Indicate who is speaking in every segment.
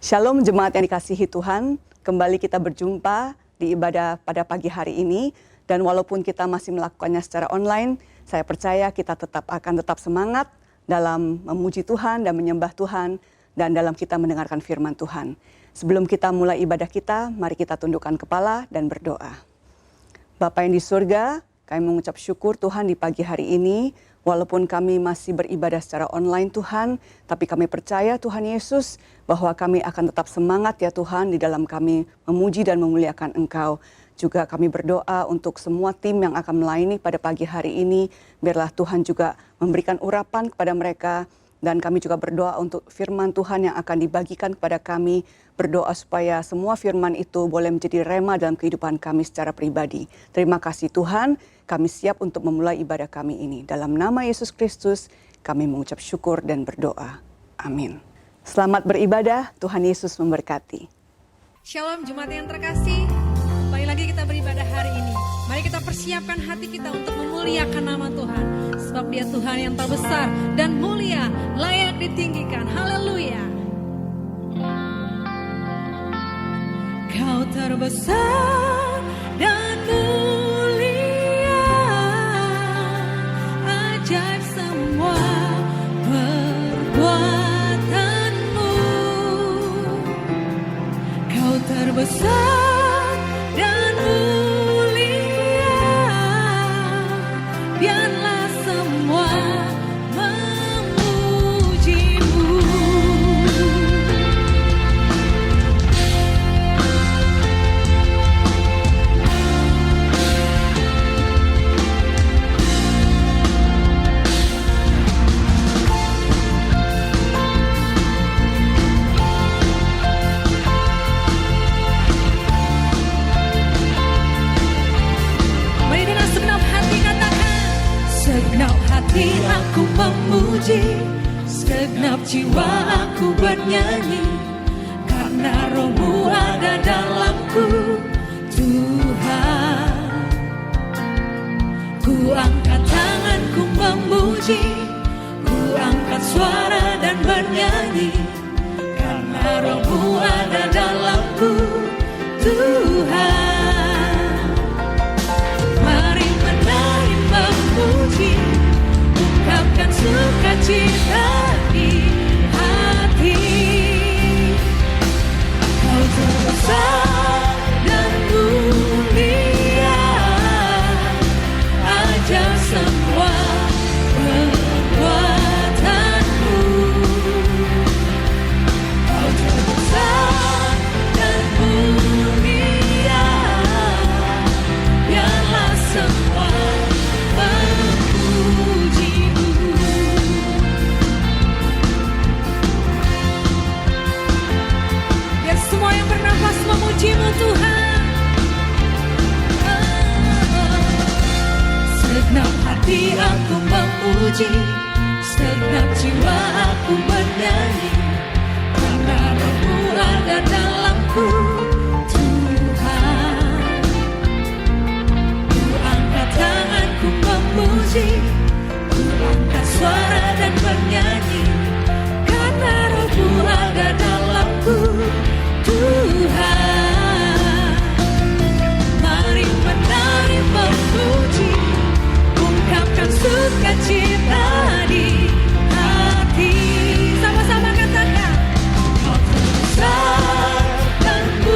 Speaker 1: Shalom jemaat yang dikasihi Tuhan, kembali kita berjumpa di ibadah pada pagi hari ini. Dan walaupun kita masih melakukannya secara online, saya percaya kita akan tetap semangat dalam memuji Tuhan dan menyembah Tuhan, dan dalam kita mendengarkan firman Tuhan. Sebelum kita mulai ibadah kita, mari kita tundukkan kepala dan berdoa. Bapa yang di surga, kami mengucap syukur Tuhan di pagi hari ini. Walaupun kami masih beribadah secara online Tuhan, tapi kami percaya Tuhan Yesus bahwa kami akan tetap semangat ya Tuhan di dalam kami memuji dan memuliakan Engkau. Juga kami berdoa untuk semua tim yang akan melayani pada pagi hari ini. Biarlah Tuhan juga memberikan urapan kepada mereka. Dan kami juga berdoa untuk firman Tuhan yang akan dibagikan kepada kami. Berdoa supaya semua firman itu boleh menjadi rema dalam kehidupan kami secara pribadi. Terima kasih Tuhan, kami siap untuk memulai ibadah kami ini. Dalam nama Yesus Kristus, kami mengucap syukur dan berdoa. Amin. Selamat beribadah, Tuhan Yesus memberkati.
Speaker 2: Shalom jemaat yang terkasih, kembali lagi kita beribadah hari ini. Mari kita persiapkan hati kita untuk memuliakan nama Tuhan. Sebab Dia Tuhan yang terbesar dan mulia, layak ditinggikan. Haleluya. Kau terbesar dan mulia, ajaib semua perbuatanmu. Kau terbesar dan mulia, biarlah semua memujimu. Mari dengan segenap hati katakan, segenap hati aku memuji, segenap jiwa aku bernyanyi, karena Roh-Mu ada dalamku, Tuhan. Ku angkat tanganku memuji, ku angkat suara dan bernyanyi, karena Roh-Mu ada dalamku, Tuhan. Mari menari memuji, ungkapkan sukacita di hati. Kau terbesar dan mulia, ajaib semua perbuatanmu. Kau terbesar dan mulia, biarlah semua memujimu. Biar semua yang bernafas memujimu Tuhan. Segenap hati aku memuji, segenap jiwa aku bernyanyi, karena Roh-Mu ada dalamku, Tuhan. Ku angkat tanganku memuji, ku angkat suara dan bernyanyi, karena Roh-Mu ada dalamku, Tuhan. Mari menari memuji, ungkapkan sukacita di hati. Sama-sama katakan, Kau terbesar dan mulia,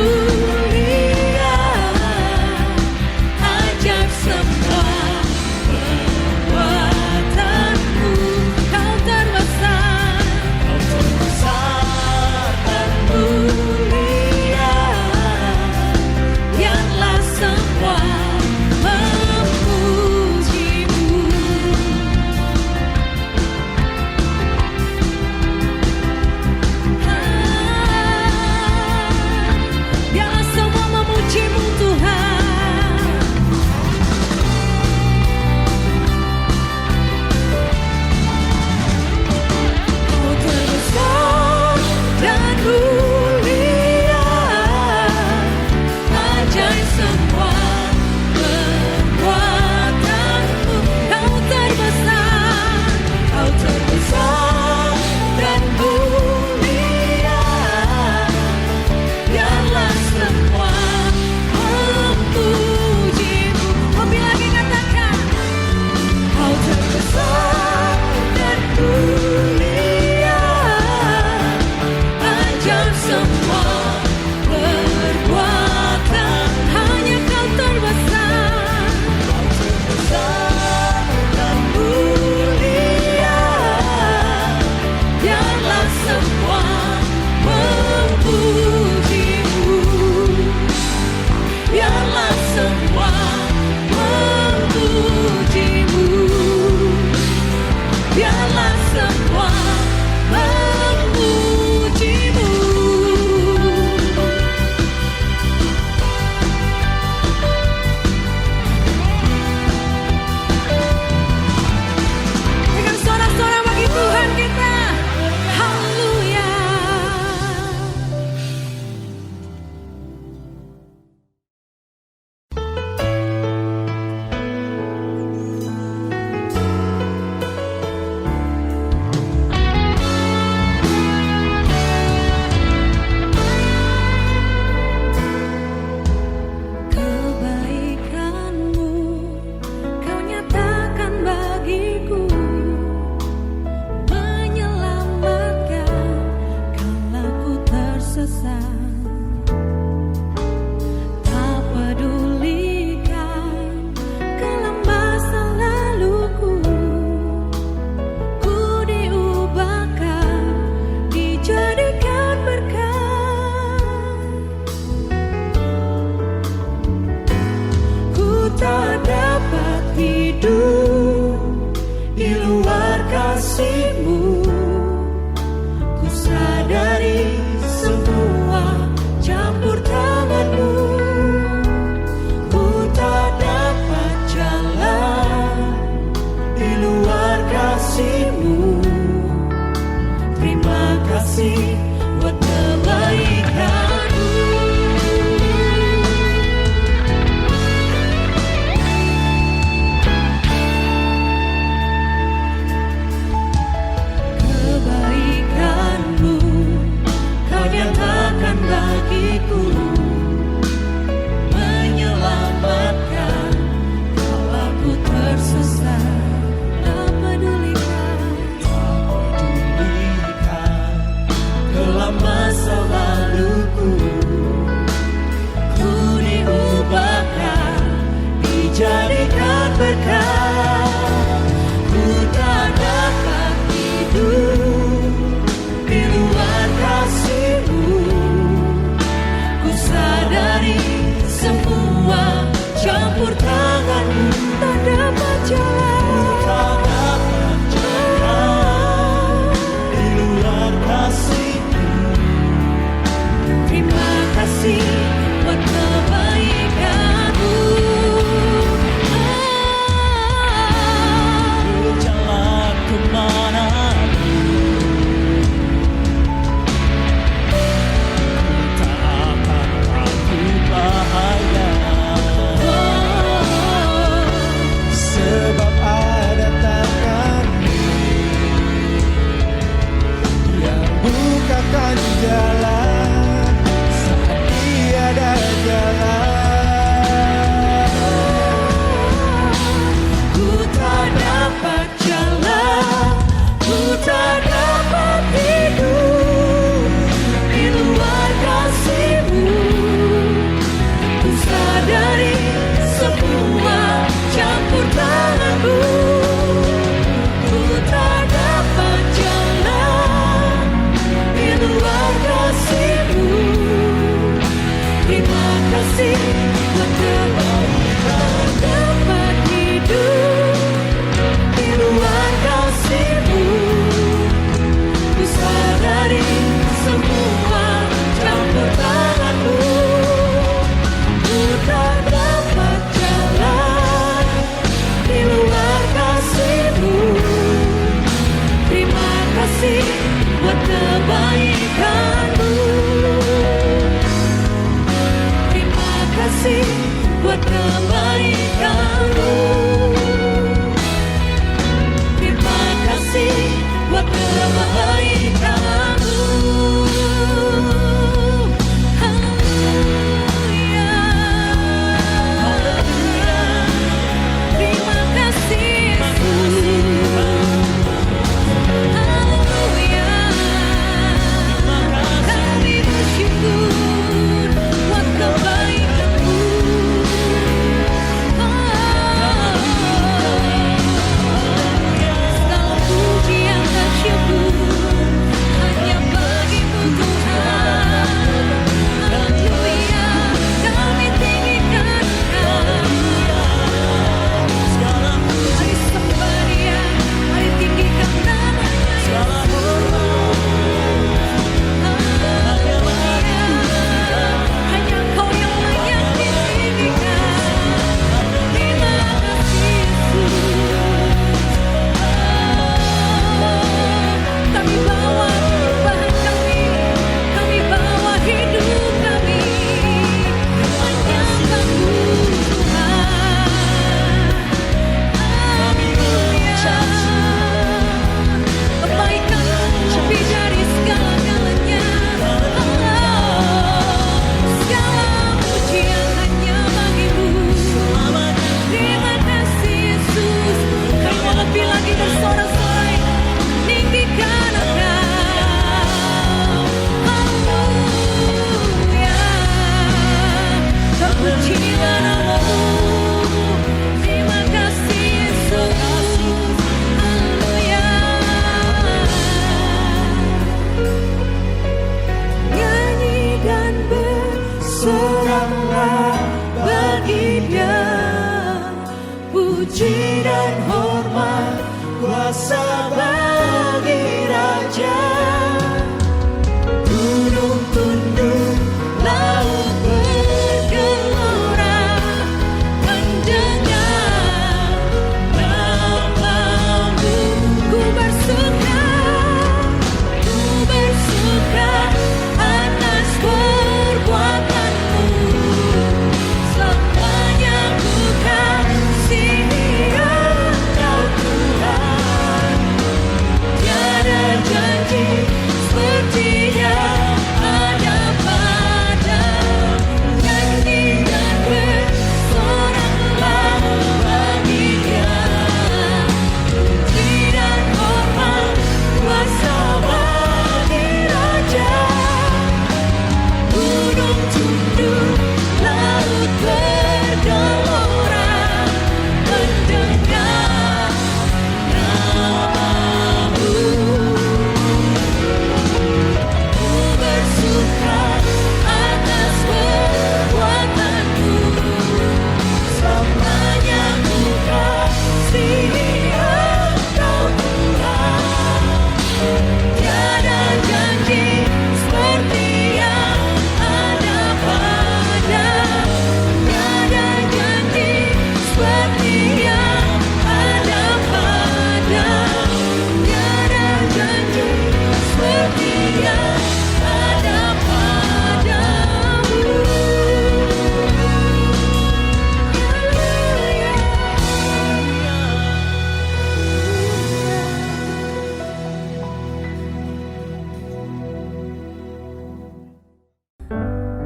Speaker 2: semua memuji-Mu. Dengan suara-suara bagi Tuhan kita. Haleluya. Kebaikan-Mu Kau nyatakan bagiku, menyelamatkan kala ku tersesat. Tak pedulikan kelam masa laluku, ku diubahkan, dijadikan berkat. Ku tak dapat hidup di luar kasih-Mu. Ku sadari semua campur tangan-Mu. Ku tak dapat jalan di luar kasih-Mu. Terima kasih buat kebaikan-Mu. Kebaikan-Mu Kau nyatakan bagiku, menyelamatkan kala ku tersesat. Tak pedulikan kelam masa laluku, ku diubahkan, dijadikan berkat. Ku tak dapat hidup di luar kasih-Mu. Ku sadari semua campur tangan-Mu. Tak dapat jalan di luar kasih-Mu. Terima kasih buat kebaikan-Mu. Jalan kemana tak akan takut bahaya, sebab ada tangan-Mu yang bukakan jalan saat tiada jalan. Ku tak dapat jalan, ku tak dapat hidup di luar kasih-Mu. Ku sadari semua campur tangan-Mu. Ku tak dapat jalan di luar kasih-Mu. Terima kasih buat kebaikan. Dapat hidup di luar kasih-Mu. Ku sadari semua campur tangan-Mu. Ku tak dapat jalan di luar kasih-Mu. Terima kasih buat kebaikan-Mu. Terima kasih buat kebaikan-Mu. Terima kasih buat kebaikan-Mu. Haleluya. Terima kasih Yesus. Haleluya.
Speaker 3: puji dan hormat, kuasa bagi Raja. Gunung tunduk, laut bergelora, mendengar namamu. Ku bersuka atas perbuatanmu. Selamanya ku kasihi Engkau Tuhan. Tiada janji seperti yang ada padamu. Nyanyi dan bersoraklah bagi Dia. Puji dan hormat, kuasa bagi Raja. Gunung tunduk, laut bergelora, mendengar namamu. Ku bersuka atas perbuatanmu. Selamanya ku kasihi Engkau Tuhan. Tiada janji seperti yang ada padamu. Tiada janji seperti yang ada padamu. Tiada janji seperti yang ada padamu.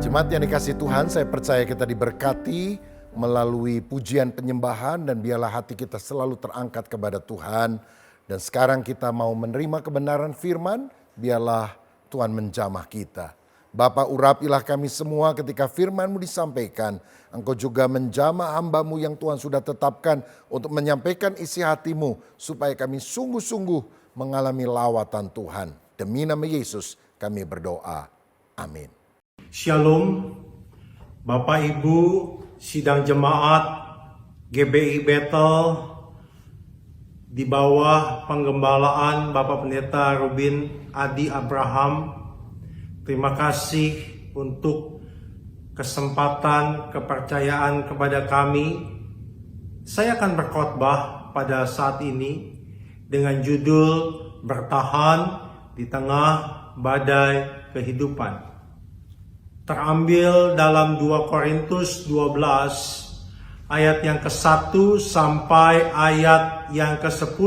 Speaker 4: Jemaat yang dikasihi Tuhan, saya percaya kita diberkati melalui pujian penyembahan dan biarlah hati kita selalu terangkat kepada Tuhan. Dan sekarang kita mau menerima kebenaran firman, biarlah Tuhan menjamah kita. Bapa, urapilah kami semua ketika firman-Mu disampaikan. Engkau juga menjamah hamba-Mu yang Tuhan sudah tetapkan untuk menyampaikan isi hati-Mu, supaya kami sungguh-sungguh mengalami lawatan Tuhan. Demi nama Yesus kami berdoa. Amin.
Speaker 5: Shalom, Bapak Ibu, sidang jemaat GBI Bethel di bawah penggembalaan Bapak Pendeta Rubin Adi Abraham. Terima kasih untuk kesempatan kepercayaan kepada kami. Saya akan berkhotbah pada saat ini dengan judul Bertahan di Tengah Badai Kehidupan. Terambil dalam 2 Korintus 12 ayat yang ke-1 sampai ayat yang ke-10.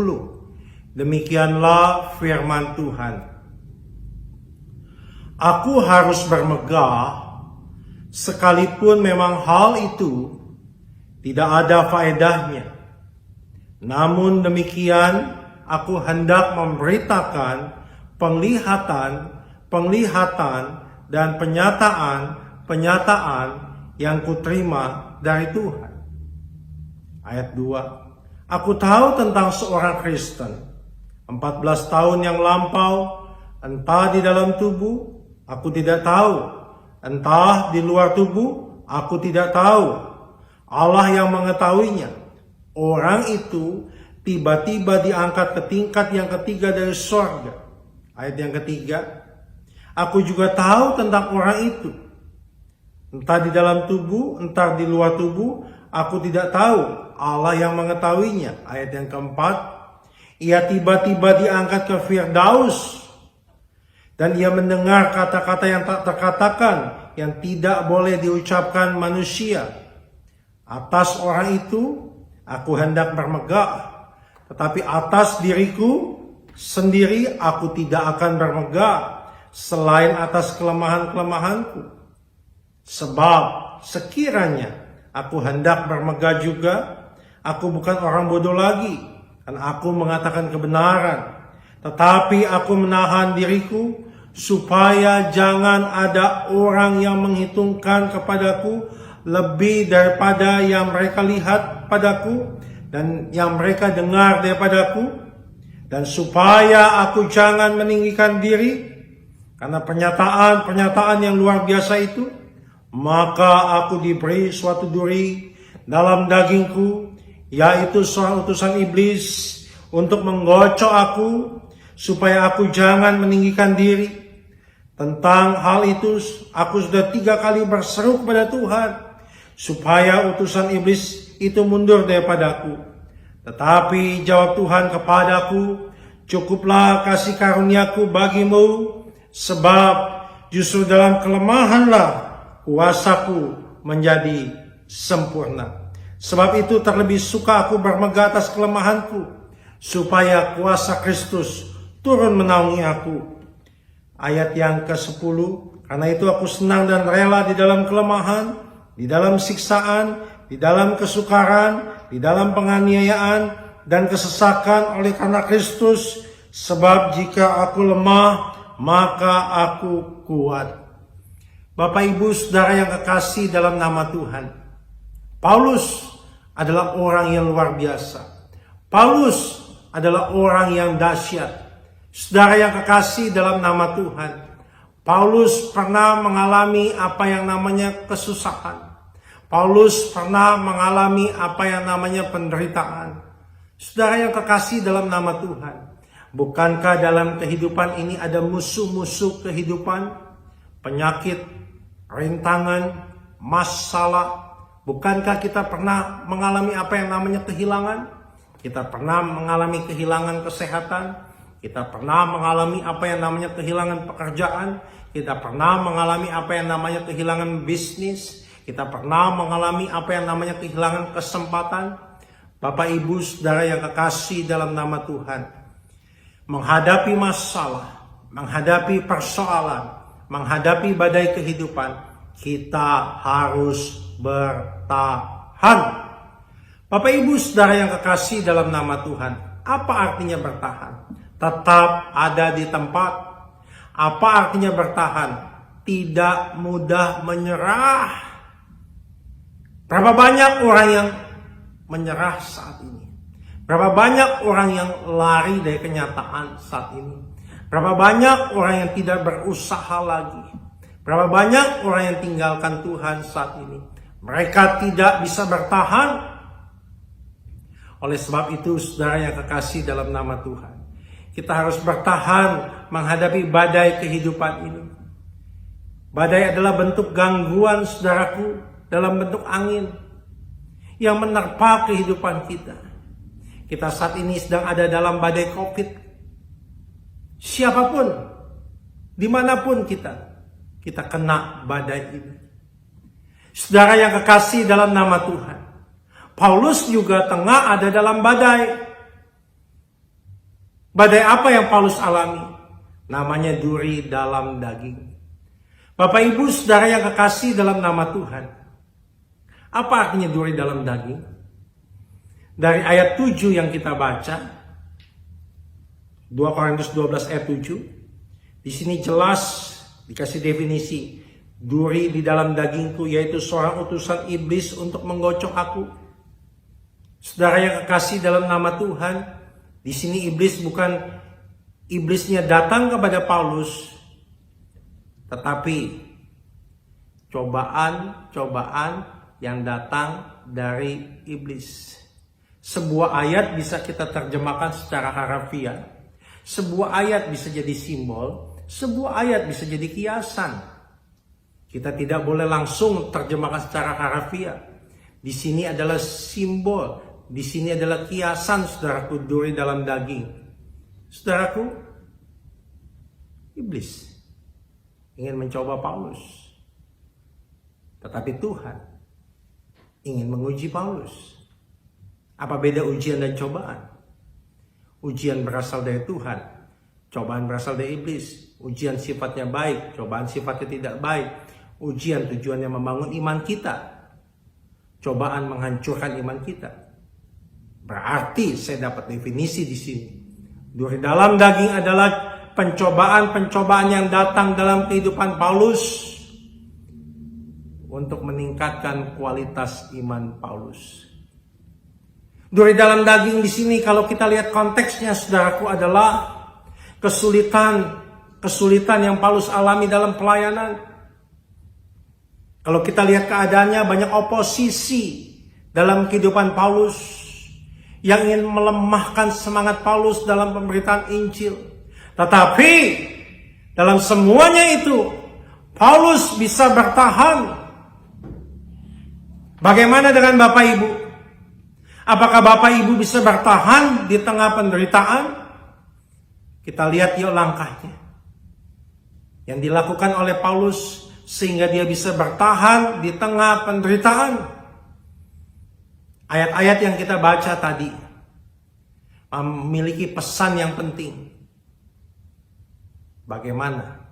Speaker 5: Demikianlah firman Tuhan. Aku harus bermegah sekalipun memang hal itu tidak ada faedahnya. Namun demikian aku hendak memberitakan penglihatan dan penyataan yang kuterima dari Tuhan. Ayat 2. Aku tahu tentang seorang Kristen 14 tahun yang lampau, entah di dalam tubuh, aku tidak tahu, entah di luar tubuh, aku tidak tahu. Allah yang mengetahuinya. Orang itu tiba-tiba diangkat ke tingkat yang ketiga dari sorga. Ayat yang ketiga. Aku juga tahu tentang orang itu. Entah di dalam tubuh, entah di luar tubuh, aku tidak tahu. Allah yang mengetahuinya. Ayat yang keempat. Ia tiba-tiba diangkat ke Firdaus. Dan ia mendengar kata-kata yang tak terkatakan, yang tidak boleh diucapkan manusia. Atas orang itu, aku hendak bermegah. Tetapi atas diriku sendiri, aku tidak akan bermegah. Selain atas kelemahan-kelemahanku. Sebab sekiranya aku hendak bermegah juga, aku bukan orang bodoh lagi, dan aku mengatakan kebenaran. Tetapi aku menahan diriku, supaya jangan ada orang yang menghitungkan kepadaku lebih daripada yang mereka lihat padaku, dan yang mereka dengar daripadaku, dan supaya aku jangan meninggikan diri, karena pernyataan yang luar biasa itu, maka aku diberi suatu duri dalam dagingku yaitu seorang utusan iblis, untuk menggocok aku, supaya aku jangan meninggikan diri. Tentang hal itu, aku sudah 3 kali berseru kepada Tuhan, supaya utusan iblis itu mundur daripadaku. Tetapi jawab Tuhan kepadaku, cukuplah kasih karuniaku bagimu, sebab justru dalam kelemahanlah kuasaku menjadi sempurna. Sebab itu terlebih suka aku bermegah atas kelemahanku, supaya kuasa Kristus turun menaungi aku. Ayat yang ke-10, karena itu aku senang dan rela di dalam kelemahan, di dalam siksaan, di dalam kesukaran, di dalam penganiayaan dan kesesakan oleh karena Kristus. Sebab jika aku lemah, maka aku kuat. Bapak Ibu Saudara yang kekasih dalam nama Tuhan, Paulus adalah orang yang luar biasa. Paulus adalah orang yang dahsyat. Saudara yang kekasih dalam nama Tuhan, Paulus pernah mengalami apa yang namanya kesusahan. Paulus pernah mengalami apa yang namanya penderitaan. Saudara yang kekasih dalam nama Tuhan, bukankah dalam kehidupan ini ada musuh-musuh kehidupan, penyakit, rintangan, masalah? Bukankah kita pernah mengalami apa yang namanya kehilangan? Kita pernah mengalami kehilangan kesehatan. Kita pernah mengalami apa yang namanya kehilangan pekerjaan. Kita pernah mengalami apa yang namanya kehilangan bisnis. Kita pernah mengalami apa yang namanya kehilangan kesempatan. Bapak Ibu Saudara yang kekasih dalam nama Tuhan, menghadapi masalah, menghadapi persoalan, menghadapi badai kehidupan, kita harus bertahan. Bapak Ibu Saudara yang kekasih dalam nama Tuhan, apa artinya bertahan? Tetap ada di tempat. Apa artinya bertahan? Tidak mudah menyerah. Berapa banyak orang yang menyerah saat ini? Berapa banyak orang yang lari dari kenyataan saat ini? Berapa banyak orang yang tidak berusaha lagi? Berapa banyak orang yang tinggalkan Tuhan saat ini? Mereka tidak bisa bertahan. Oleh sebab itu, saudara yang kekasih dalam nama Tuhan, kita harus bertahan menghadapi badai kehidupan ini. Badai adalah bentuk gangguan, saudaraku, dalam bentuk angin yang menerpa kehidupan kita. Kita saat ini sedang ada dalam badai COVID. Siapapun, dimanapun kita kena badai ini. Saudara yang kekasih dalam nama Tuhan, Paulus juga tengah ada dalam badai. Badai apa yang Paulus alami? Namanya duri dalam daging. Bapak Ibu Saudara yang kekasih dalam nama Tuhan, apa artinya duri dalam daging? Dari ayat 7 yang kita baca, 2 Korintus 12 ayat 7, di sini jelas dikasih definisi duri di dalam dagingku, yaitu seorang utusan iblis untuk menggocok aku. Saudara yang kekasih dalam nama Tuhan, di sini iblis bukan iblisnya datang kepada Paulus, tetapi cobaan-cobaan yang datang dari iblis. Sebuah ayat bisa kita terjemahkan secara harafiah. Sebuah ayat bisa jadi simbol, sebuah ayat bisa jadi kiasan. Kita tidak boleh langsung terjemahkan secara harafiah. Di sini adalah simbol, di sini adalah kiasan, saudaraku, duri dalam daging. Saudaraku, iblis ingin mencoba Paulus. Tetapi Tuhan ingin menguji Paulus. Apa beda ujian dan cobaan? Ujian berasal dari Tuhan, cobaan berasal dari iblis. Ujian sifatnya baik, cobaan sifatnya tidak baik. Ujian tujuannya membangun iman kita, cobaan menghancurkan iman kita. Berarti saya dapat definisi di sini. Duri dalam daging adalah pencobaan-pencobaan yang datang dalam kehidupan Paulus untuk meningkatkan kualitas iman Paulus. Duri dalam daging di sini kalau kita lihat konteksnya, saudaraku, adalah kesulitan yang Paulus alami dalam pelayanan. Kalau kita lihat keadaannya, banyak oposisi dalam kehidupan Paulus. yang ingin melemahkan semangat Paulus dalam pemberitaan Injil. Tetapi dalam semuanya itu Paulus bisa bertahan. Bagaimana dengan Bapak Ibu? Apakah Bapak Ibu bisa bertahan di tengah penderitaan? Kita lihat yuk langkahnya yang dilakukan oleh Paulus sehingga dia bisa bertahan di tengah penderitaan. Ayat-ayat yang kita baca tadi memiliki pesan yang penting. Bagaimana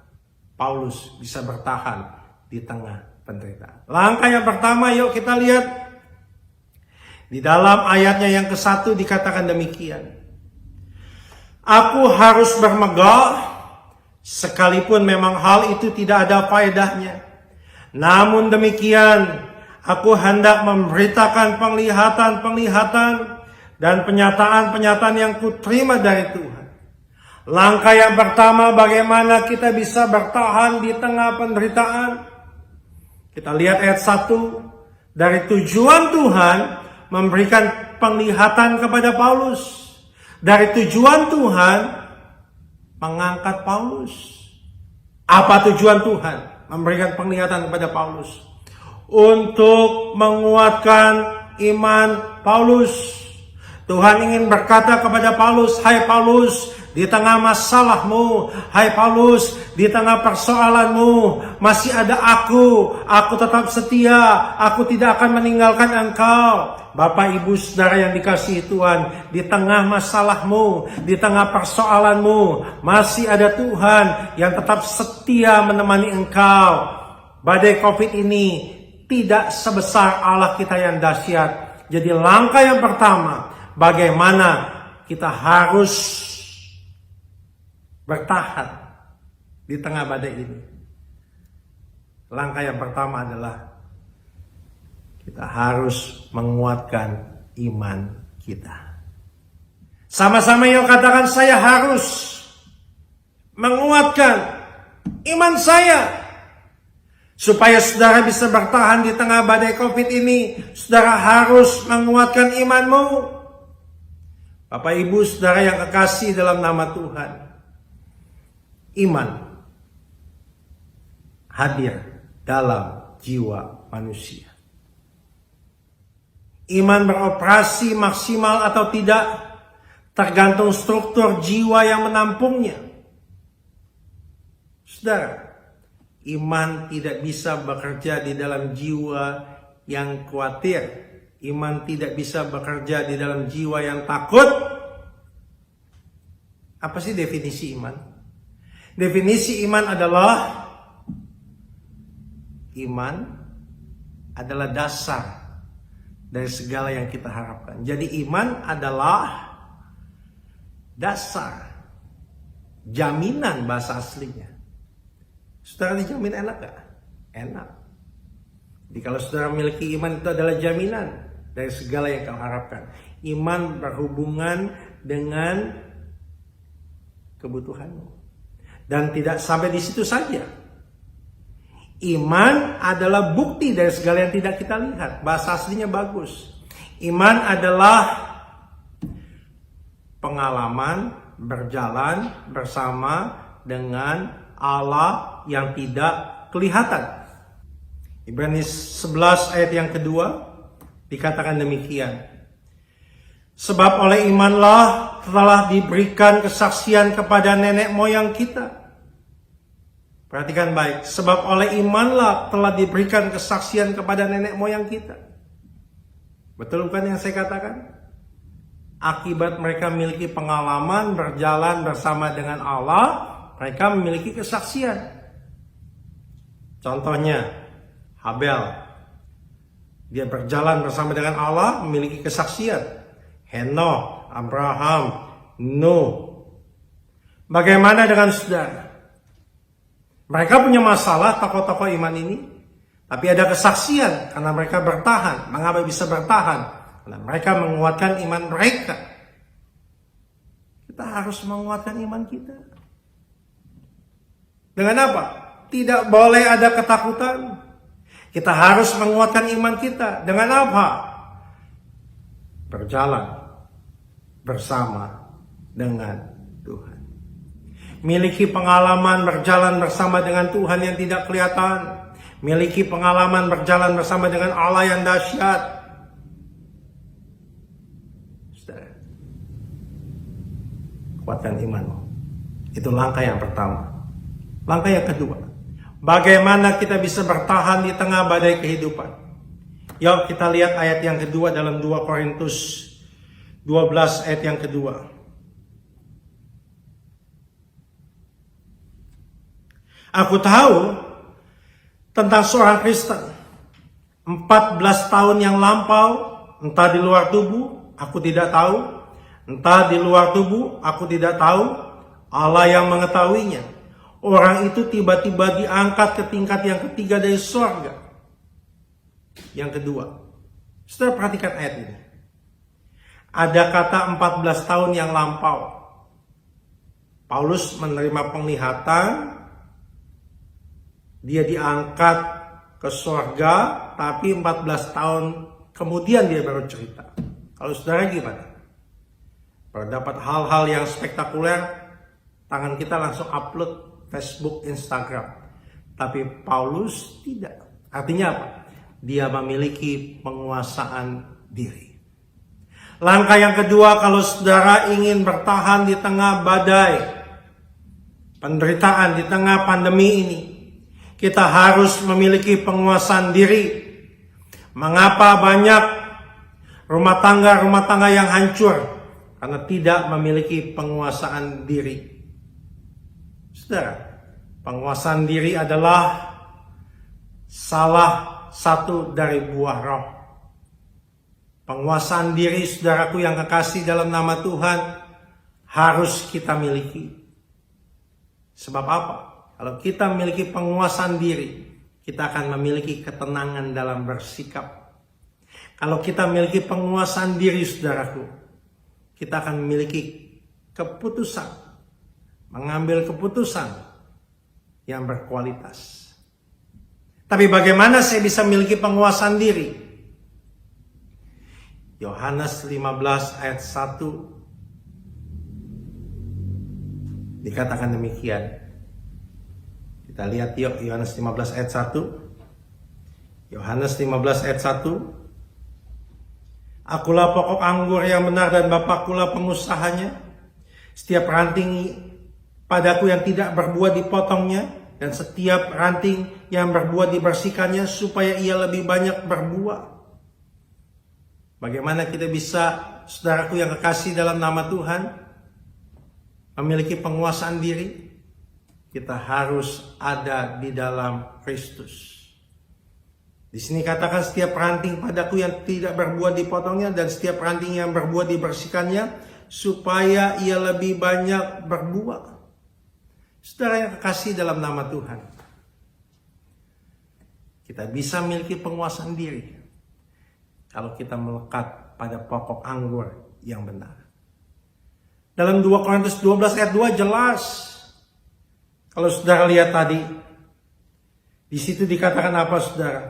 Speaker 5: Paulus bisa bertahan di tengah penderitaan. Langkah yang pertama, yuk kita lihat. Di dalam ayatnya yang ke-1 dikatakan demikian. Aku harus bermegah, sekalipun memang hal itu tidak ada faedahnya. Namun demikian, aku hendak memberitakan penglihatan-penglihatan dan penyataan-penyataan yang kuterima dari Tuhan. Langkah yang pertama, bagaimana kita bisa bertahan di tengah penderitaan. Kita lihat ayat 1. Dari tujuan Tuhan memberikan penglihatan kepada Paulus. Dari tujuan Tuhan mengangkat Paulus. Apa tujuan Tuhan memberikan penglihatan kepada Paulus? Untuk menguatkan iman Paulus. Tuhan ingin berkata kepada Paulus, "Hai Paulus, di tengah masalahmu, hai Paulus, di tengah persoalanmu, masih ada aku tetap setia, aku tidak akan meninggalkan engkau." Bapak, Ibu, Saudara yang dikasihi Tuhan, di tengah masalahmu, di tengah persoalanmu, masih ada Tuhan yang tetap setia menemani engkau. Badai COVID ini tidak sebesar Allah kita yang dahsyat. Jadi langkah yang pertama, bagaimana kita harus bertahan di tengah badai ini. Langkah yang pertama adalah kita harus menguatkan iman kita. Sama-sama yuk katakan, saya harus menguatkan iman saya. Supaya saudara bisa bertahan di tengah badai COVID ini, saudara harus menguatkan imanmu. Bapak, Ibu, Saudara yang kekasih dalam nama Tuhan. Iman hadir dalam jiwa manusia. Iman beroperasi maksimal atau tidak tergantung struktur jiwa yang menampungnya. Saudara, iman tidak bisa bekerja di dalam jiwa yang khawatir. Iman tidak bisa bekerja di dalam jiwa yang takut. Apa sih definisi iman? Definisi iman adalah dasar dari segala yang kita harapkan. Jadi iman adalah dasar, jaminan bahasa aslinya. Saudara dijamin enak gak? Enak. Jadi kalau saudara memiliki iman, itu adalah jaminan dari segala yang kau harapkan. Iman berhubungan dengan kebutuhanmu. Dan tidak sampai di situ saja. Iman adalah bukti dari segala yang tidak kita lihat. Bahasa aslinya bagus. Iman adalah pengalaman berjalan bersama dengan Allah yang tidak kelihatan. Ibrani 11 ayat yang kedua dikatakan demikian. Sebab oleh imanlah telah diberikan kesaksian kepada nenek moyang kita. Perhatikan baik. Sebab oleh imanlah telah diberikan kesaksian kepada nenek moyang kita. Betul bukan yang saya katakan? Akibat mereka memiliki pengalaman berjalan bersama dengan Allah, mereka memiliki kesaksian. Contohnya, Habel. Dia berjalan bersama dengan Allah, memiliki kesaksian. Henokh, Abraham, Nuh. Bagaimana dengan saudara? Mereka punya masalah, tokoh-tokoh iman ini. Tapi ada kesaksian karena mereka bertahan. Mengapa bisa bertahan? Karena mereka menguatkan iman mereka. Kita harus menguatkan iman kita. Dengan apa? Tidak boleh ada ketakutan. Kita harus menguatkan iman kita. Dengan apa? Berjalan bersama dengan Tuhan. Miliki pengalaman berjalan bersama dengan Tuhan yang tidak kelihatan. Miliki pengalaman berjalan bersama dengan Allah yang dahsyat. Saudara, kuatkan imanmu. Itu langkah yang pertama. Langkah yang kedua, bagaimana kita bisa bertahan di tengah badai kehidupan? Yuk kita lihat ayat yang kedua dalam 2 Korintus 12 ayat yang kedua. Aku tahu tentang seorang Kristen 14 tahun yang lampau, entah di luar tubuh, aku tidak tahu. Entah di luar tubuh, aku tidak tahu. Allah yang mengetahuinya. Orang itu tiba-tiba diangkat ke tingkat yang ketiga dari surga. Yang kedua, saudara perhatikan ayat ini. Ada kata 14 tahun yang lampau. Paulus menerima penglihatan, dia diangkat ke surga, tapi 14 tahun kemudian dia baru cerita. Kalau saudara gimana? Kalau dapat hal-hal yang spektakuler, tangan kita langsung upload Facebook, Instagram. Tapi Paulus tidak. Artinya apa? Dia memiliki penguasaan diri. Langkah yang kedua, kalau saudara ingin bertahan di tengah badai penderitaan, di tengah pandemi ini, kita harus memiliki penguasaan diri. Mengapa banyak rumah tangga yang hancur? Karena tidak memiliki penguasaan diri. Saudara, penguasaan diri adalah salah satu dari buah roh. Penguasaan diri, saudaraku yang kekasih dalam nama Tuhan, harus kita miliki. Sebab apa? Kalau kita memiliki penguasaan diri, kita akan memiliki ketenangan dalam bersikap. Kalau kita memiliki penguasaan diri, saudaraku, kita akan memiliki keputusan, mengambil keputusan yang berkualitas. Tapi bagaimana saya bisa memiliki penguasaan diri? Yohanes 15 ayat 1 dikatakan demikian. Kita lihat yuk Yohanes 15 ayat 1. Yohanes 15 ayat 1. Akulah pokok anggur yang benar dan Bapakulah pengusahanya. Setiap ranting padaku yang tidak berbuah dipotongnya, dan setiap ranting yang berbuah dibersihkannya supaya ia lebih banyak berbuah. Bagaimana kita bisa, saudaraku yang kekasih dalam nama Tuhan, memiliki penguasaan diri? Kita harus ada di dalam Kristus. Di sini katakan setiap ranting padaku yang tidak berbuah dipotongnya, dan setiap ranting yang berbuah dibersihkannya supaya ia lebih banyak berbuah. Saudara yang kekasih dalam nama Tuhan, kita bisa memiliki penguasaan diri kalau kita melekat pada pokok anggur yang benar. Dalam 2 Korintus 12 ayat 2 jelas. Kalau saudara lihat tadi, di situ dikatakan apa, saudara?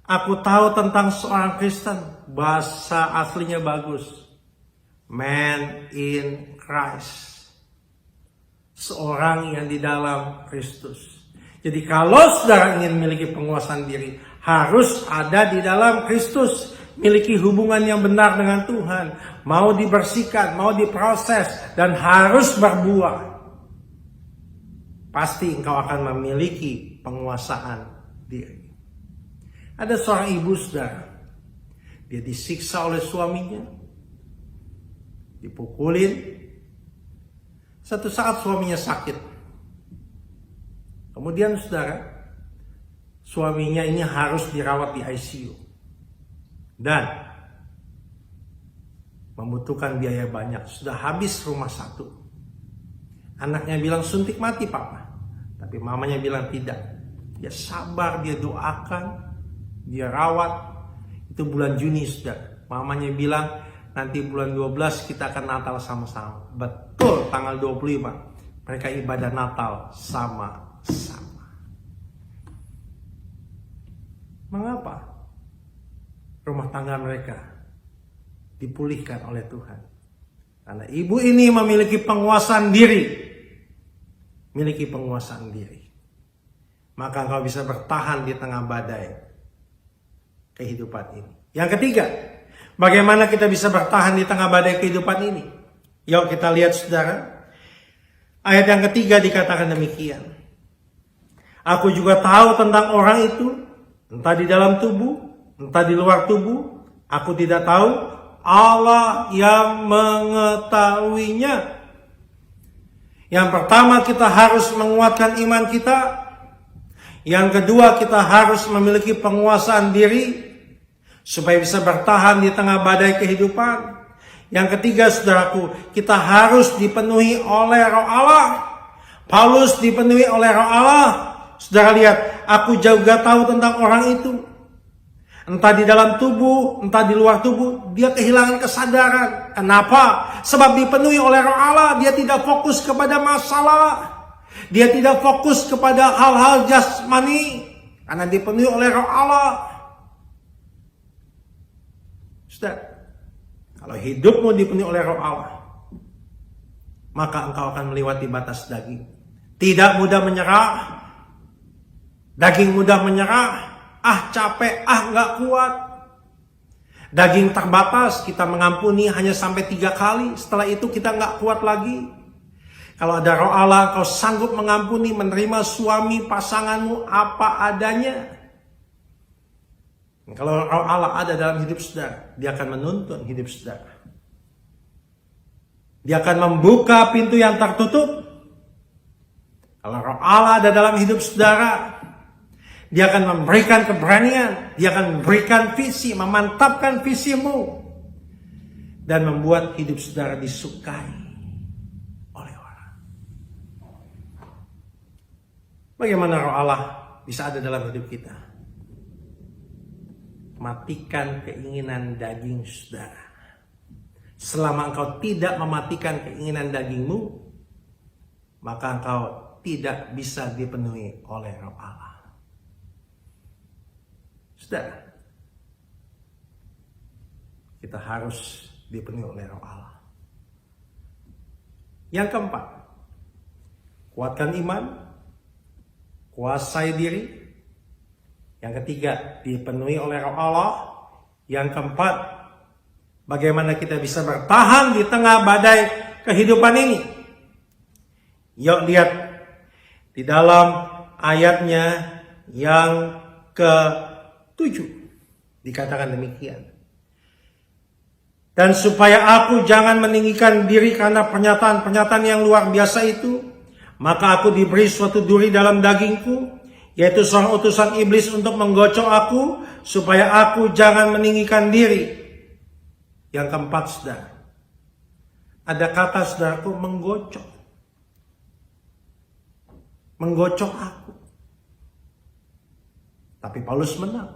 Speaker 5: Aku tahu tentang seorang Kristen, bahasa aslinya bagus. Man in Christ. Seorang yang di dalam Kristus. Jadi kalau saudara ingin memiliki penguasaan diri, harus ada di dalam Kristus. Miliki hubungan yang benar dengan Tuhan. Mau dibersihkan, mau diproses, dan harus berbuah. Pasti engkau akan memiliki penguasaan diri. Ada seorang ibu, saudara. Dia disiksa oleh suaminya. Dipukulin. Satu saat suaminya sakit. Kemudian, saudara, suaminya ini harus dirawat di ICU. Dan membutuhkan biaya banyak. Sudah habis rumah satu. Anaknya bilang suntik mati papa. Tapi mamanya bilang tidak. Dia sabar, dia doakan, dia rawat. Itu bulan Juni sudah. Mamanya bilang nanti bulan 12 kita akan Natal sama-sama. Betul, tanggal 25. Mereka ibadah Natal sama-sama. Mengapa? Rumah tangga mereka dipulihkan oleh Tuhan. Karena ibu ini memiliki penguasaan diri. Miliki penguasaan diri. Maka engkau bisa bertahan di tengah badai kehidupan ini. Yang ketiga, bagaimana kita bisa bertahan di tengah badai kehidupan ini? Yuk kita lihat saudara. Ayat yang ketiga dikatakan demikian. Aku juga tahu tentang orang itu, entah di dalam tubuh, entah di luar tubuh. Aku tidak tahu, Allah yang mengetahuinya. Yang pertama, kita harus menguatkan iman kita. Yang kedua, kita harus memiliki penguasaan diri supaya bisa bertahan di tengah badai kehidupan. Yang ketiga, saudaraku, kita harus dipenuhi oleh Roh Allah. Paulus dipenuhi oleh Roh Allah. Saudara lihat, aku juga tahu tentang orang itu. Entah di dalam tubuh, entah di luar tubuh, dia kehilangan kesadaran. Kenapa? Sebab dipenuhi oleh Roh Allah, dia tidak fokus kepada masalah. Dia tidak fokus kepada hal-hal jasmani karena dipenuhi oleh Roh Allah. Saudara, kalau hidupmu dipenuhi oleh Roh Allah, maka engkau akan melewati batas daging. Tidak mudah menyerah. Daging mudah menyerah. Capek, nggak kuat. Daging terbatas, kita mengampuni hanya sampai 3 kali. Setelah itu kita nggak kuat lagi. Kalau ada Roh Allah, kau sanggup mengampuni, menerima suami pasanganmu apa adanya. Kalau Roh Allah ada dalam hidup saudara, dia akan menuntun hidup saudara. Dia akan membuka pintu yang tertutup. Kalau Roh Allah ada dalam hidup saudara, dia akan memberikan keberanian, dia akan memberikan visi, memantapkan visimu, dan membuat hidup saudara disukai. Bagaimana Roh Allah bisa ada dalam hidup kita? Matikan keinginan daging saudara. Selama engkau tidak mematikan keinginan dagingmu, maka engkau tidak bisa dipenuhi oleh Roh Allah. Saudara, kita harus dipenuhi oleh Roh Allah. Yang keempat, kuatkan iman, kuasai diri. Yang ketiga, dipenuhi oleh Roh Allah. Yang keempat, bagaimana kita bisa bertahan di tengah badai kehidupan ini. Yuk lihat di dalam ayatnya yang ke-7 dikatakan demikian. Dan supaya aku jangan meninggikan diri karena pernyataan-pernyataan yang luar biasa itu, maka aku diberi suatu duri dalam dagingku, yaitu seorang utusan iblis untuk menggocok aku, supaya aku jangan meninggikan diri. Yang keempat, saudara, ada kata saudaraku, menggocok. Menggocok aku. Tapi Paulus menang.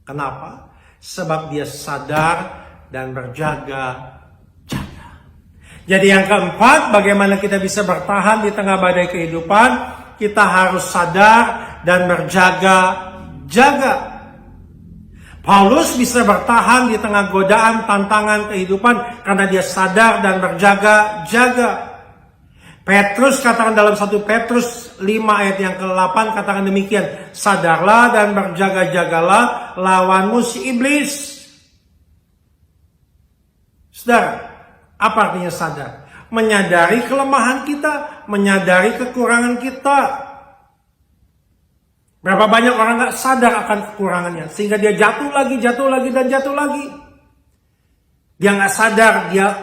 Speaker 5: Kenapa? Sebab dia sadar dan berjaga. Jadi yang keempat, bagaimana kita bisa bertahan di tengah badai kehidupan? Kita harus sadar dan berjaga-jaga. Paulus bisa bertahan di tengah godaan, tantangan kehidupan karena dia sadar dan berjaga-jaga. Petrus katakan dalam 1 Petrus 5 ayat yang ke-8 katakan demikian. Sadarlah dan berjaga-jagalah lawanmu si iblis. Saudara, apa artinya sadar? Menyadari kelemahan kita, menyadari kekurangan kita. Berapa banyak orang gak sadar akan kekurangannya, sehingga dia jatuh lagi, dan jatuh lagi. Dia gak sadar dia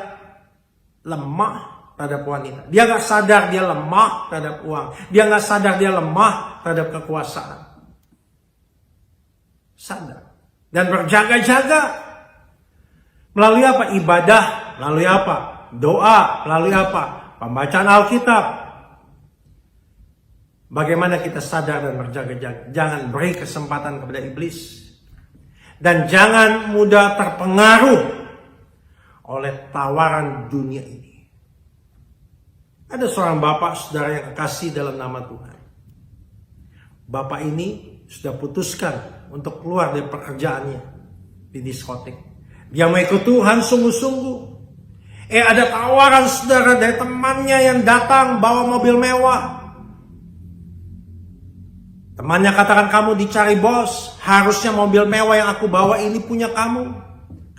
Speaker 5: lemah terhadap wanita. Dia gak sadar dia lemah terhadap uang. Dia gak sadar dia lemah terhadap kekuasaan. Sadar. Dan berjaga-jaga. Melalui apa? Ibadah. Melalui apa? Doa. Melalui apa? Pembacaan Alkitab. Bagaimana kita sadar dan berjaga-jaga. Jangan beri kesempatan kepada iblis. Dan jangan mudah terpengaruh oleh tawaran dunia ini. Ada seorang bapak saudara yang kekasih dalam nama Tuhan. Bapak ini sudah putuskan untuk keluar dari pekerjaannya di diskotik. Dia mau ikut Tuhan sungguh-sungguh. Ada tawaran saudara dari temannya yang datang bawa mobil mewah. Temannya katakan, kamu dicari bos, harusnya mobil mewah yang aku bawa ini punya kamu.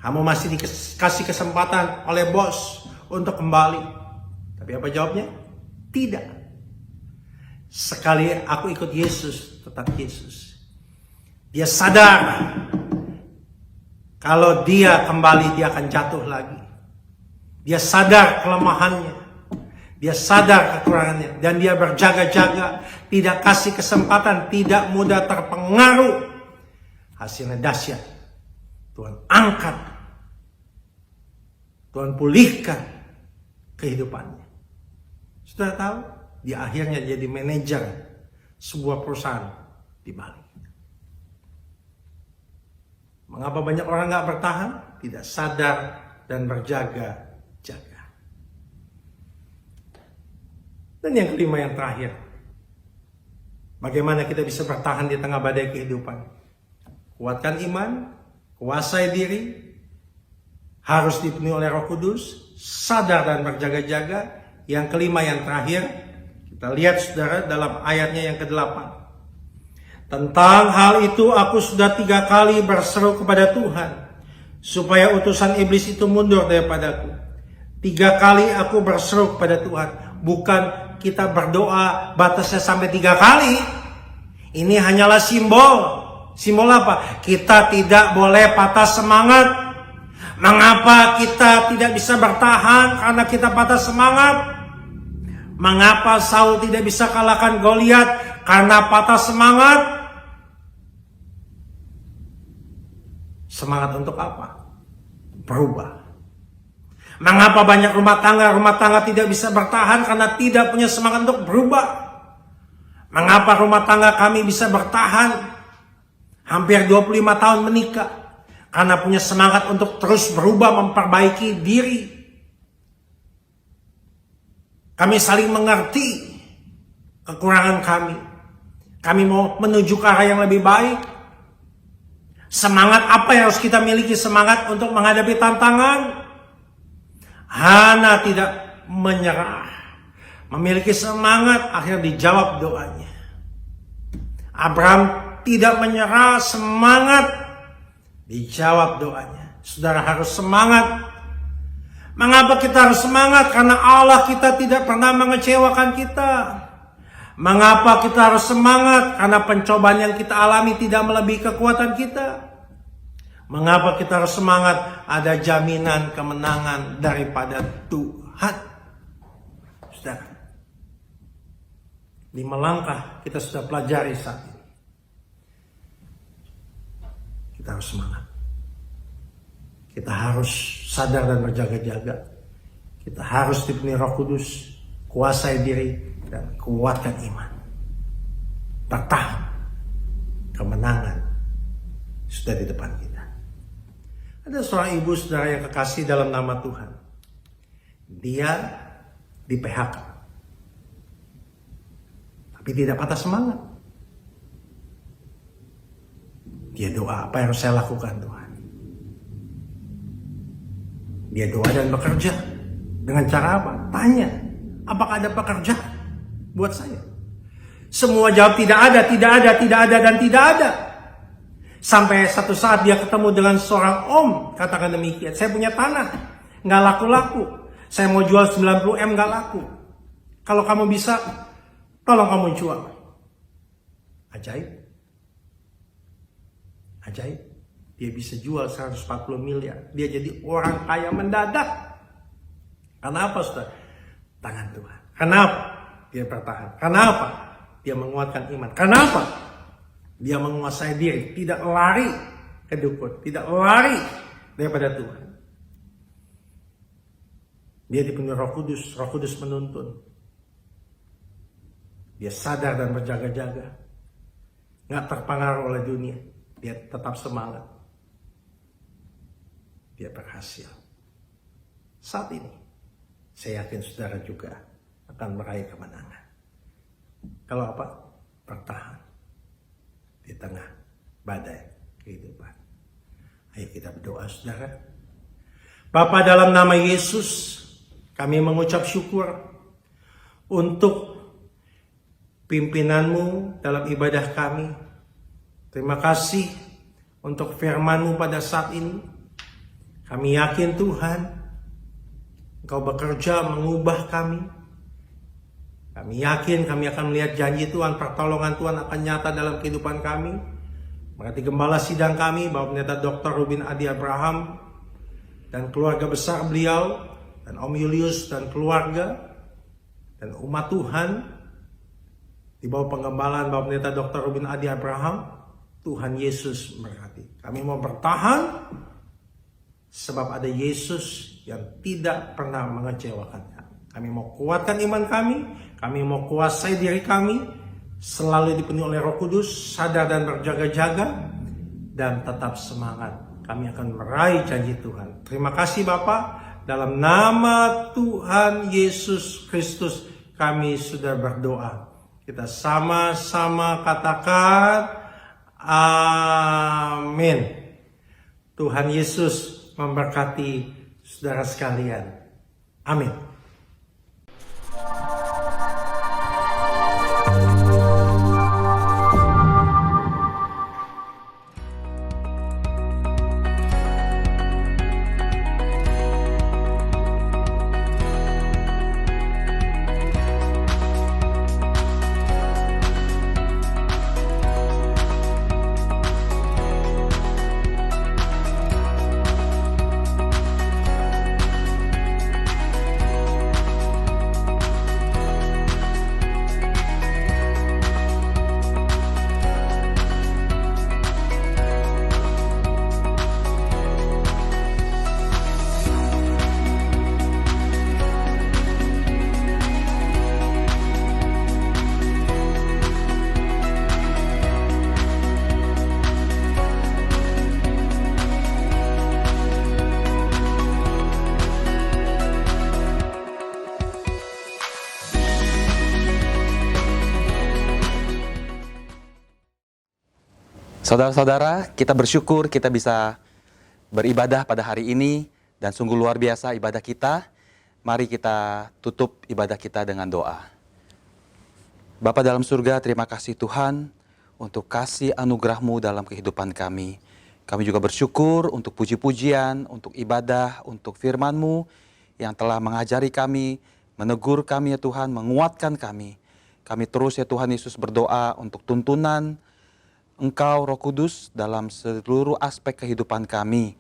Speaker 5: Kamu masih dikasih kesempatan oleh bos untuk kembali. Tapi apa jawabnya? Tidak. Sekali aku ikut Yesus, tetap Yesus. Dia sadar kalau dia kembali dia akan jatuh lagi. Dia sadar kelemahannya. Dia sadar kekurangannya. Dan dia berjaga-jaga. Tidak kasih kesempatan. Tidak mudah terpengaruh. Hasilnya dahsyat. Tuhan angkat. Tuhan pulihkan kehidupannya. Sudah tahu? Dia akhirnya jadi manajer sebuah perusahaan di Bali. Mengapa banyak orang gak bertahan? Tidak sadar dan berjaga-jaga. Dan yang kelima, yang terakhir, bagaimana kita bisa bertahan di tengah badai kehidupan? Kuatkan iman, kuasai diri, harus dipenuhi oleh Roh Kudus, sadar dan berjaga-jaga. Yang kelima, yang terakhir, kita lihat saudara dalam ayatnya yang ke-8. Tentang hal itu aku sudah 3 kali berseru kepada Tuhan, supaya utusan iblis itu mundur daripadaku. 3 kali aku berseru kepada Tuhan. Bukan kita berdoa batasnya sampai 3 kali. Ini hanyalah simbol. Simbol apa? Kita tidak boleh patah semangat. Mengapa kita tidak bisa bertahan? Karena kita patah semangat. Mengapa Saul tidak bisa kalahkan Goliat? Karena patah semangat. Semangat untuk apa? Berubah. Mengapa banyak rumah tangga tidak bisa bertahan? Karena tidak punya semangat untuk berubah. Mengapa rumah tangga kami bisa bertahan hampir 25 tahun menikah? Karena punya semangat untuk terus berubah, memperbaiki diri. Kami saling mengerti kekurangan kami. Kami mau menuju ke arah yang lebih baik. Semangat apa yang harus kita miliki? Semangat untuk menghadapi tantangan. Hana tidak menyerah. Memiliki semangat, akhirnya dijawab doanya. Abraham tidak menyerah, semangat, dijawab doanya. Saudara harus semangat. Mengapa kita harus semangat? Karena Allah kita tidak pernah mengecewakan kita. Mengapa kita harus semangat? Karena pencobaan yang kita alami tidak melebihi kekuatan kita. Mengapa kita harus semangat? Ada jaminan kemenangan daripada Tuhan. Saudara, 5 langkah kita sudah pelajari saat ini. Kita harus semangat. Kita harus sadar dan berjaga-jaga. Kita harus dipenuhi Roh Kudus, kuasai diri, dan kuatkan iman. Bertahan. Kemenangan sudah di depan kita. Ada seorang ibu saudara yang kekasih dalam nama Tuhan. Dia di PHK. Tapi tidak patah semangat. Dia doa, apa yang harus saya lakukan Tuhan? Dia doa dan bekerja. Dengan cara apa? Tanya, apakah ada pekerjaan buat saya? Semua jawab tidak ada, tidak ada, tidak ada, dan tidak ada. Sampai satu saat dia ketemu dengan seorang om, katakan demikian. Saya punya tanah, nggak laku-laku. Saya mau jual 90 M, nggak laku. Kalau kamu bisa, tolong kamu jual. Ajaib. Ajaib. Dia bisa jual 140 miliar. Dia jadi orang kaya mendadak. Kenapa, saudara? Tangan Tuhan. Kenapa? Dia bertahan. Kenapa? Dia menguatkan iman. Kenapa? Dia menguasai diri, tidak lari ke dukun, tidak lari daripada Tuhan. Dia dipenuhi Roh Kudus menuntun. Dia sadar dan berjaga-jaga. Nggak terpengaruh oleh dunia. Dia tetap semangat. Dia berhasil. Saat ini, saya yakin saudara juga akan meraih kemenangan. Kalau apa? Bertahan. Di tengah badai kehidupan. Ayo kita berdoa saudara. Bapa, dalam nama Yesus, kami mengucap syukur untuk pimpinan-Mu dalam ibadah kami. Terima kasih untuk firman-Mu pada saat ini. Kami yakin Tuhan, Engkau bekerja mengubah kami. Kami yakin kami akan melihat janji Tuhan, pertolongan Tuhan akan nyata dalam kehidupan kami. Berarti gembala sidang kami, Bapak Pendeta Dr. Rubin Adi Abraham, dan keluarga besar beliau, dan Om Julius dan keluarga, dan umat Tuhan, di bawah penggembalaan Bapak Pendeta Dr. Rubin Adi Abraham, Tuhan Yesus memberkati. Kami mau bertahan, sebab ada Yesus yang tidak pernah mengecewakan. Kami mau kuatkan iman kami mau kuasai diri kami, selalu dipenuhi oleh Roh Kudus, sadar dan berjaga-jaga, dan tetap semangat. Kami akan meraih janji Tuhan. Terima kasih Bapa, dalam nama Tuhan Yesus Kristus kami sudah berdoa. Kita sama-sama katakan amin. Tuhan Yesus memberkati saudara sekalian. Amin.
Speaker 6: Saudara-saudara, kita bersyukur kita bisa beribadah pada hari ini dan sungguh luar biasa ibadah kita. Mari kita tutup ibadah kita dengan doa. Bapa dalam surga, terima kasih Tuhan untuk kasih anugerah-Mu dalam kehidupan kami. Kami juga bersyukur untuk puji-pujian, untuk ibadah, untuk firman-Mu yang telah mengajari kami, menegur kami ya Tuhan, menguatkan kami. Kami terus ya Tuhan Yesus berdoa untuk tuntunan Engkau Roh Kudus dalam seluruh aspek kehidupan kami.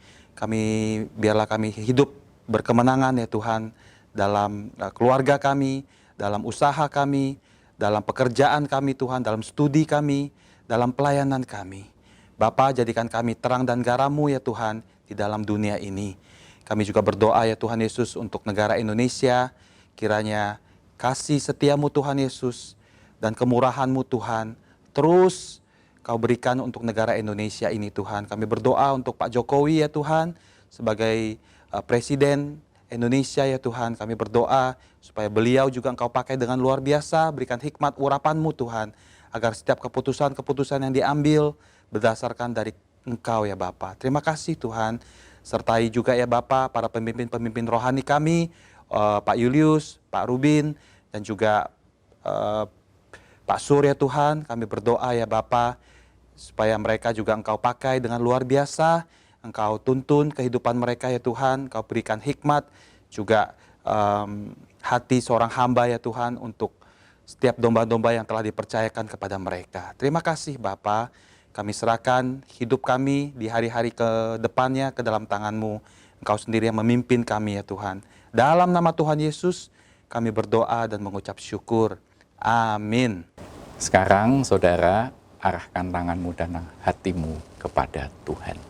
Speaker 6: Biarlah kami hidup berkemenangan ya Tuhan dalam keluarga kami, dalam usaha kami, dalam pekerjaan kami Tuhan, dalam studi kami, dalam pelayanan kami. Bapa, jadikan kami terang dan garam-Mu ya Tuhan di dalam dunia ini. Kami juga berdoa ya Tuhan Yesus untuk negara Indonesia, kiranya kasih setia-Mu Tuhan Yesus dan kemurahan-Mu Tuhan terus Kau berikan untuk negara Indonesia ini Tuhan. Kami berdoa untuk Pak Jokowi ya Tuhan, sebagai Presiden Indonesia ya Tuhan. Kami berdoa supaya beliau juga Engkau pakai dengan luar biasa, berikan hikmat urapan-Mu Tuhan, agar setiap keputusan-keputusan yang diambil berdasarkan dari Engkau ya Bapa. Terima kasih Tuhan, sertai juga ya Bapa para pemimpin-pemimpin rohani kami, Pak Julius, Pak Rubin, dan juga Pak Surya Tuhan. Kami berdoa ya Bapa, supaya mereka juga Engkau pakai dengan luar biasa, Engkau tuntun kehidupan mereka ya Tuhan, Engkau berikan hikmat, juga hati seorang hamba ya Tuhan untuk setiap domba-domba yang telah dipercayakan kepada mereka. Terima kasih Bapa, kami serahkan hidup kami di hari-hari ke depannya ke dalam tangan-Mu. Engkau sendiri yang memimpin kami ya Tuhan. Dalam nama Tuhan Yesus kami berdoa dan mengucap syukur. Amin.
Speaker 7: Sekarang saudara, arahkan tanganmu dan hatimu kepada Tuhan.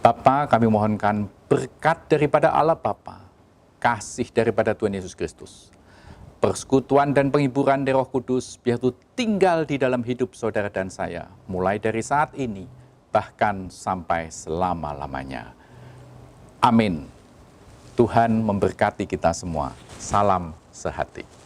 Speaker 7: Bapa, kami mohonkan berkat daripada Allah Bapa, kasih daripada Tuhan Yesus Kristus, persekutuan dan penghiburan dari Roh Kudus, biar itu tinggal di dalam hidup saudara dan saya, mulai dari saat ini, bahkan sampai selama-lamanya. Amin. Tuhan memberkati kita semua. Salam sehati.